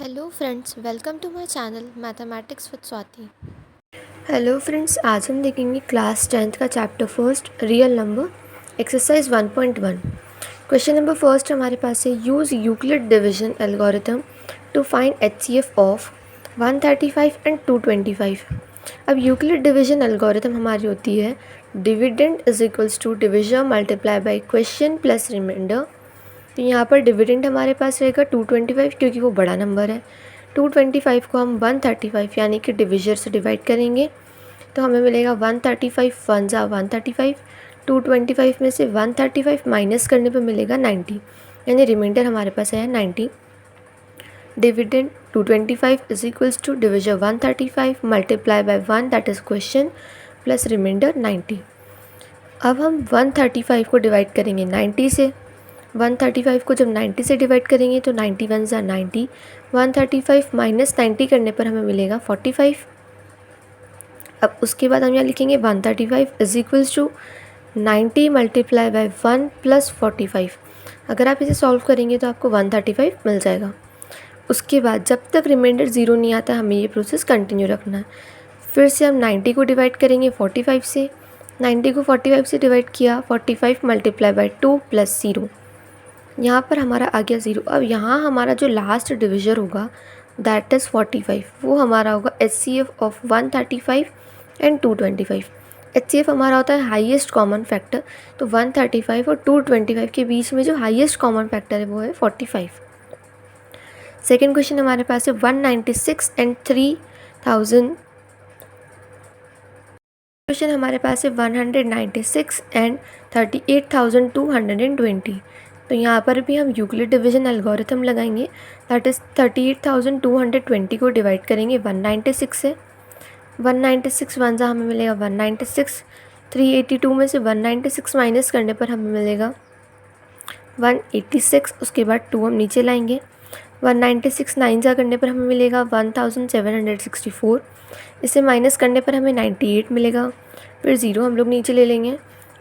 Hello friends, welcome to my channel mathematics with Swati. Hello friends, आज हम देखेंगे class 10th का chapter first real number exercise 1.1। Question number first हमारे पास है use Euclid division algorithm to find HCF of 135 and 225। अब Euclid division algorithm हमारी होती है dividend is equals to division multiply by question plus reminder. तो यहाँ पर डिविडेंड हमारे पास रहेगा 225 क्योंकि वो बड़ा नंबर है। 225 को हम 135 यानी कि डिविजर से डिवाइड करेंगे तो हमें मिलेगा 135 वन जा 135। 225 में से 135 माइनस करने पर मिलेगा 90, यानी रिमाइंडर हमारे पास है 90। Dividend 225 is equals to divisor 135 multiply by 1 that is question plus reminder 90। अब हम 135 को डिवाइड करेंगे 90 से। 135 को जब 90 से डिवाइड करेंगे तो 91 ज़ा 90। 135 माइनस 90 करने पर हमें मिलेगा 45। अब उसके बाद हम यहाँ लिखेंगे 135 is equals to 90 multiply by 1 plus 45। अगर आप इसे सॉल्व करेंगे तो आपको 135 मिल जाएगा। उसके बाद जब तक रिमाइंडर ज़ीरो नहीं आता हमें ये प्रोसेस कंटिन्यू रखना है। फिर से हम 90 को डिवाइड करेंगे 45 से। 90 को 45 से डिवाइड किया, 45 मल्टीप्लाई बाय 2 प्लस 0। यहाँ पर हमारा आ गया 0। अब यहाँ हमारा जो लास्ट डिविजर होगा दैट इज़ 45, वो हमारा होगा HCF ऑफ 135 एंड 225। HCF हमारा होता है हाईएस्ट कॉमन फैक्टर, तो 135 और 225 के बीच में जो हाईएस्ट कॉमन फैक्टर है वो है 45। सेकेंड क्वेश्चन हमारे पास है 196 एंड 3000। क्वेश्चन हमारे पास है 196 एंड 38,220। तो यहाँ पर भी हम यूक्लिड डिवीजन एल्गोरिथम लगाएंगे। दैट इज़ 38,220 को डिवाइड करेंगे 196 से। 196 वन जा हमें मिलेगा 196। 382 में से 196 माइनस करने पर हमें मिलेगा 186। उसके बाद 2 हम नीचे लाएंगे। 196 9 जा करने पर हमें मिलेगा 1764। इसे माइनस करने पर हमें 98 मिलेगा। फिर 0 हम लोग नीचे ले लेंगे।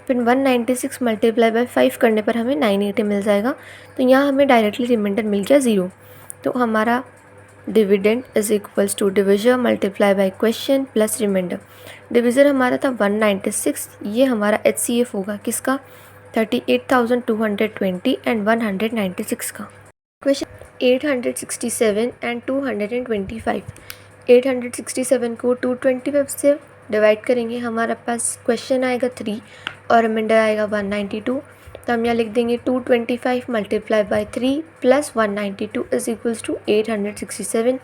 फिर 196 मल्टीप्लाई बाय 5 करने पर हमें 980 मिल जाएगा। तो यहाँ हमें डायरेक्टली रिमाइंडर मिल गया 0। तो हमारा dividend is equals to divisor multiply by question plus reminder. Divisor हमारा था 196, ये हमारा HCF होगा किसका 38,220 एंड 196 का। Question 867 and 225। 867 को 225 से डिवाइड करेंगे, हमारे पास क्वेश्चन आएगा 3 और रिमाइंडर आएगा 192। तो हम यहाँ लिख देंगे 225 multiply by 3 plus 192 is equals to 867।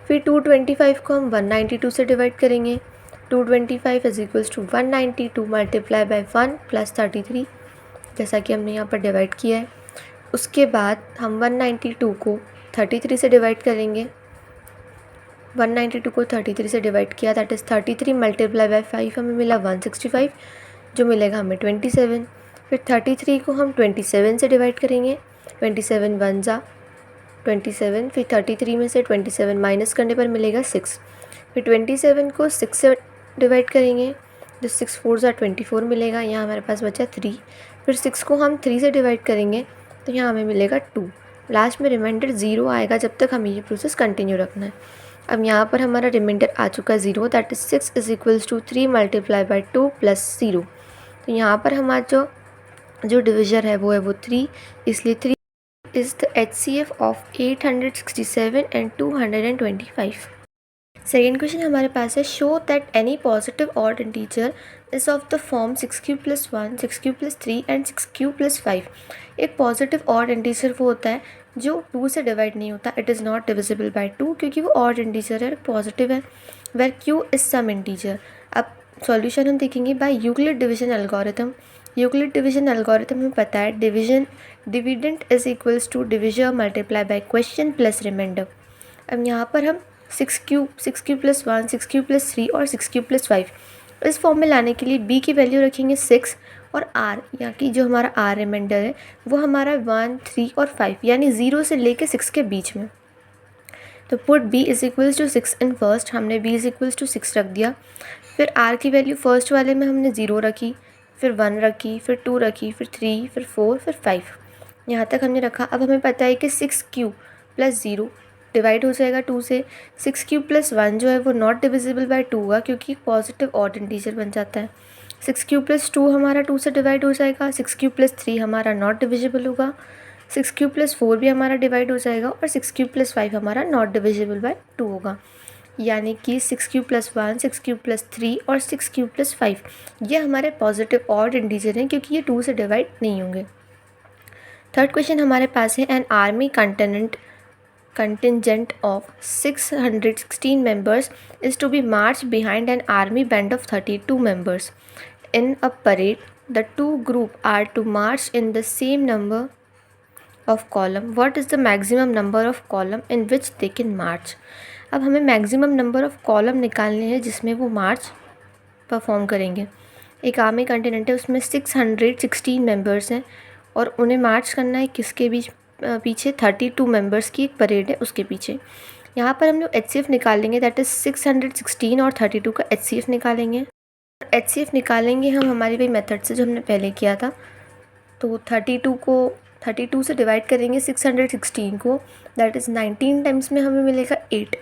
फिर 225 को हम 192 से डिवाइड करेंगे। 225 is equals to 192 multiply by 1 plus 33, जैसा कि हमने यहाँ पर डिवाइड किया है। उसके बाद हम 192 को 33 से डिवाइड करेंगे। 192 को 33 से डिवाइड किया, दैट इज़ 33 मल्टीप्लाई बाय 5 हमें मिला 165, जो मिलेगा हमें 27। फिर 33 को हम 27 से डिवाइड करेंगे। 27 वन जा 27। फिर 33 में से 27 माइनस करने पर मिलेगा 6। फिर 27 को 6 से डिवाइड करेंगे, जो 6 4 जा 24 मिलेगा। यहाँ हमारे पास बचा 3। फिर 6 को हम 3 से डिवाइड करेंगे तो यहाँ हमें मिलेगा 2। लास्ट में रिमाइंडर 0 आएगा जब तक हमें ये प्रोसेस कंटिन्यू रखना है। अब यहाँ पर हमारा रिमाइंडर आ चुका है 0, that is 6 is equals to 3 multiply by 2 plus 0। तो यहाँ पर हमारा जो डिविजर है वो 3, इसलिए 3 is the HCF of 867 and 225। Second question हमारे पास है show that any positive odd integer is of the form 6 cube plus 1, 6 cube plus 3 and 6 cube plus 5। एक पॉजिटिव ऑड इंटीजर वो होता है जो 2 से डिवाइड नहीं होता, it is not divisible by 2 क्योंकि वो ऑड इंटीजर है, पॉजिटिव है। Where Q is some integer. अब सॉल्यूशन हम देखेंगे by Euclid division algorithm. Euclid division algorithm में पता है dividend is equals to divisor multiply by question plus reminder. अब यहाँ पर हम 6 क्यूब प्लस 1, 6 क्यूब प्लस 3 और 6 क्यूब प्लस 5 इस फॉर्म में लाने के लिए b की वैल्यू रखेंगे 6 और r, यहाँ की जो हमारा r रिमाइंडर है वो हमारा 1, 3 और 5 यानी 0 से लेके 6 के बीच में। तो put b is equals to 6 in first, हमने b इज इक्वल्स टू 6 रख दिया। फिर r की वैल्यू फर्स्ट वाले में हमने 0 रखी, फिर 1 रखी, फिर 2 रखी, फिर 3, फिर 4, फिर 5, यहाँ तक हमने रखा। अब हमें पता है कि 6 क्यूब प्लस 0 डिवाइड हो जाएगा 2 से। 6³ + 1 जो है वो नॉट डिविजिबल बाय 2 होगा क्योंकि पॉजिटिव ऑड इंटीजर बन जाता है। 6³ + 2 हमारा 2 से डिवाइड हो जाएगा। 6³ + 3 हमारा नॉट डिविजिबल होगा। 6³ + 4 भी हमारा डिवाइड हो जाएगा और 6³ + 5 हमारा नॉट डिविजिबल बाय 2 होगा। यानी कि 6³ + 1, 6³ + 3 और 6³ + 5 ये हमारे पॉजिटिव ऑड इंटीजर हैं क्योंकि ये 2 से डिवाइड नहीं होंगे। थर्ड क्वेश्चन हमारे पास है an army contingent of 616 members is to be marched behind an army band of 32 members. In a parade, the two groups are to march in the same number of column. What is the maximum number of column in which they can march? अब हमें maximum number of column निकालने हैं जिसमें वो मार्च perform करेंगे। एक army continent है, उसमें 616 मेंबर्स हैं और उन्हें मार्च करना है किसके पीछे 32 मेंबर्स की एक परेड है उसके पीछे। यहाँ पर हम लोग HCF निकालेंगे, दैट इज़ 616 और 32 का HCF निकालेंगे। HCF निकालेंगे हम हमारी वही मेथड से जो हमने पहले किया था। तो 32 से डिवाइड करेंगे 616 को, दैट इज़ 19 टाइम्स में हमें मिलेगा 8।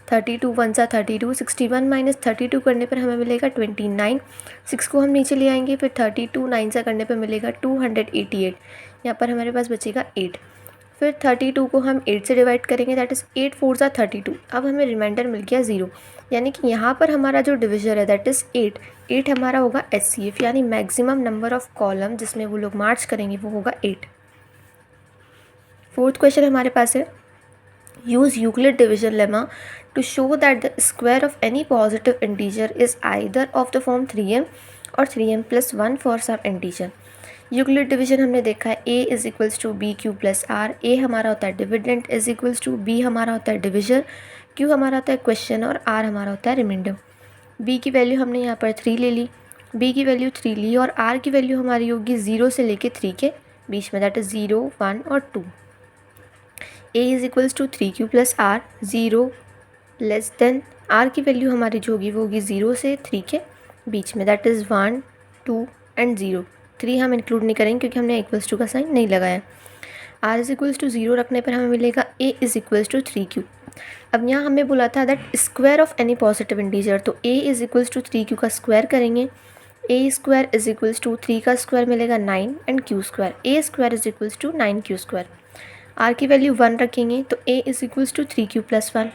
32 × 1 = 32, 61 - 32 करने पर हमें मिलेगा 29। 6 को हम नीचे ले आएंगे, फिर 32 9 से करने पर मिलेगा 288। यहाँ पर हमारे पास बचेगा 8। फिर 32 को हम 8 से डिवाइड करेंगे, दैट इज़ 8 × 4 = 32। अब हमें रिमाइंडर मिल गया 0, यानी कि यहाँ पर हमारा जो डिविजर है दैट इज़ 8 हमारा होगा HCF, यानी मैक्सिमम नंबर ऑफ़ कॉलम जिसमें वो लोग मार्च करेंगे वो होगा 8। फोर्थ क्वेश्चन हमारे पास है use Euclid division lemma to show that the square of any positive integer is either of the form 3m or 3m + 1 for some integer. Euclid division हमने देखा है a = bq + r। a हमारा होता है dividend, = b हमारा होता है divisor, q हमारा होता है क्वेश्चन और r हमारा होता है रिमाइंडर। b की वैल्यू हमने यहाँ पर 3 ले ली, b की वैल्यू 3 ली और r की वैल्यू हमारी होगी 0 से लेके 3 के बीच में, दैट इज़ 0 1 और 2। a = 3q + r, 0 less than r की वैल्यू हमारी जो होगी वो होगी 0 से 3 के बीच में, दैट इज़ 1 2 एंड 0। 3 हम इंक्लूड नहीं करेंगे क्योंकि हमने = का साइन नहीं लगाया। r = 0 रखने पर हमें मिलेगा a = 3q। अब यहाँ हमें बोला था that square of any positive integer, तो a = 3q का स्क्वायर करेंगे। a² = 3 का स्क्वायर मिलेगा 9 and q², a² = 9q²। r की वैल्यू 1 रखेंगे तो a = 3q + 1,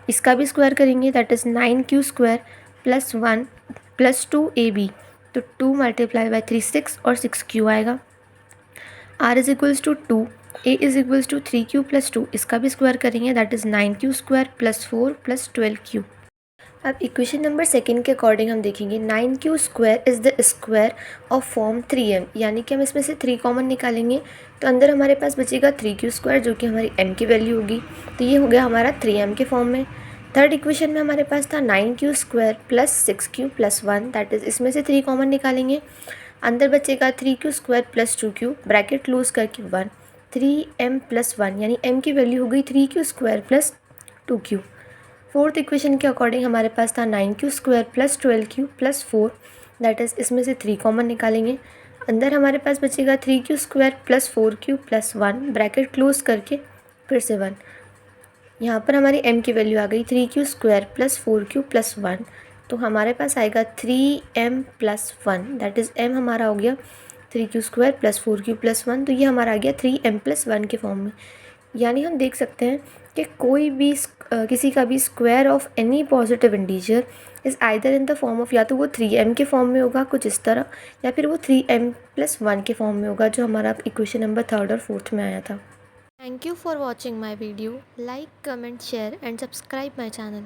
इसका भी स्क्वायर करेंगे दैट इज़ 9q² + 1 + 2ab, तो 2 × 3 6 और 6q आएगा। r = 2, a = 3q + 2, इसका भी स्क्वायर करेंगे दैट इज़ 9q² + 4 + 12q। अब इक्वेशन नंबर सेकंड के अकॉर्डिंग हम देखेंगे 9q² is the square of form 3m, यानी कि हम इसमें से 3 कॉमन निकालेंगे तो अंदर हमारे पास बचेगा 3q² जो कि हमारी m की वैल्यू होगी, तो ये हो गया हमारा 3m के फॉर्म में। थर्ड इक्वेशन में हमारे पास था 9q² + 6q + 1, दैट इज़ इसमें से 3 कॉमन निकालेंगे, अंदर बचेगा 3q² + 2q, ब्रैकेट क्लोज करके 1, 3m + 1 यानी m की वैल्यू हो गई 3q² + 2q। फोर्थ इक्वेशन के अकॉर्डिंग हमारे पास था 9q² + 12q + 4, दैट इज़ इसमें से 3 कॉमन निकालेंगे, अंदर हमारे पास बचेगा 3q² + 4q + 1, ब्रैकेट क्लोज करके फिर से 1। यहाँ पर हमारी m की वैल्यू आ गई 3q² + 4q + 1, तो हमारे पास आएगा 3m + 1, दैट इज़ m हमारा हो गया 3q² + 4q + 1, तो ये हमारा आ गया 3m + 1 के फॉर्म में। यानी हम देख सकते हैं कि कोई भी किसी का भी square of any positive integer is either in the form of, या तो वो 3m के फॉर्म में होगा कुछ इस तरह, या फिर वो 3m + 1 के फॉर्म में होगा जो हमारा इक्वेशन नंबर थर्ड और फोर्थ में आया था। Thank you for watching my video. Like, comment, share and subscribe my channel.